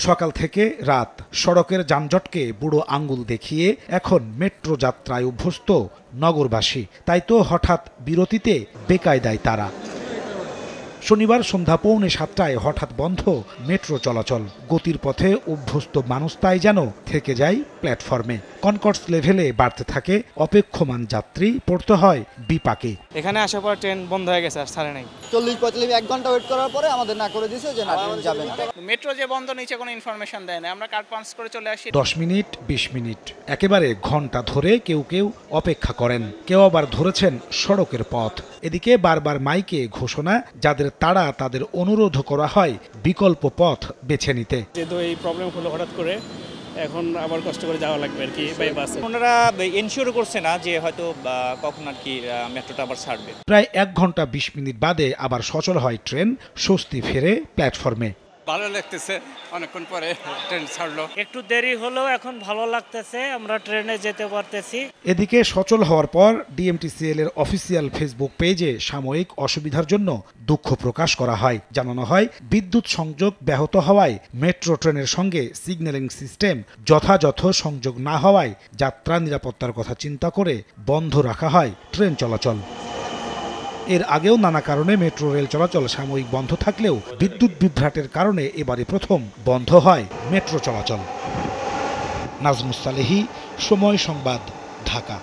সকাল থেকে রাত সড়কের যানজটকে বুড়ো আঙ্গুল দেখিয়ে এখন মেট্রো যাত্রায় অভ্যস্ত নগরবাসী। তাই তো হঠাৎ বিরতিতে বেকায়দায় তারা। শনিবার সন্ধ্যা 6:45 হঠাৎ বন্ধ মেট্রো চলাচল। গতির পথে অভ্যস্ত মানুষ তাই যেন থেকে যায় প্ল্যাটফর্মে। কনকর্স লেভেলে বাড়তে থাকে অপেক্ষমান যাত্রী, পড়তে হয় বিপাকে। এখানে আসার পর ট্রেন বন্ধ হয়ে গেছে, আর ছাড়ে নাই। 40-45 1 ঘন্টা ওয়েট করার পরে আমাদের না করে দিয়েছে যে না ট্রেন যাবে না। মেট্রো যে বন্ধ, নিচে কোনো ইনফরমেশন দেয় না, আমরা কার্ড পাঞ্চ করে চলে আসি। 10 মিনিট 20 মিনিট একেবারে ঘন্টা ধরে কেউ কেউ অপেক্ষা করেন, কেউ আবার ধরেছেন সড়কের পথ। এদিকে বারবার মাইকে ঘোষণা, যাদের তাড়া তাদের অনুরোধ করা হয় বিকল্প পথ বেছে নিতে। যেহেতু এই প্রবলেম হলো হঠাৎ করে, এখন আবার কষ্ট করে যাওয়া লাগবে আর কি বাই বাসে। ওনারা এনশিওর করছে না যে হয়তো কখন আর কি মেট্রোটা আবার ছাড়বে। প্রায় 1 ঘন্টা 20 মিনিট বাদে আবার সচল হয় ট্রেন, স্বস্তি ফেরে প্ল্যাটফর্মে। ভালো লাগতেছে, অনেকক্ষণ পরে ট্রেন ছাড়লো। একটু দেরি হলেও এখন ভালো লাগতেছে, আমরা ট্রেনে যেতে পারতেছি। এদিকে সচল হওয়ার পর ডিএমটিসিএল এর অফিসিয়াল ফেসবুক পেজে সাময়িক অসুবিধার জন্য দুঃখ প্রকাশ করা হয়। জানানো হয়, বিদ্যুৎ সংযোগ ব্যাহত হওয়ায় মেট্রো ট্রেনের সঙ্গে সিগন্যালিং সিস্টেম যথাযথ সংযোগ না হওয়ায় যাত্রা নিরাপত্তার কথা চিন্তা করে বন্ধ রাখা হয় ট্রেন চলাচল। এর আগেও নানা কারণে মেট্রো রেল চলাচল সাময়িক বন্ধ থাকলেও বিদ্যুৎ বিভ্রাটের কারণে এবারে প্রথম বন্ধ হয় মেট্রো চলাচল। নাজমুস সালেহী, সময় সংবাদ, ঢাকা।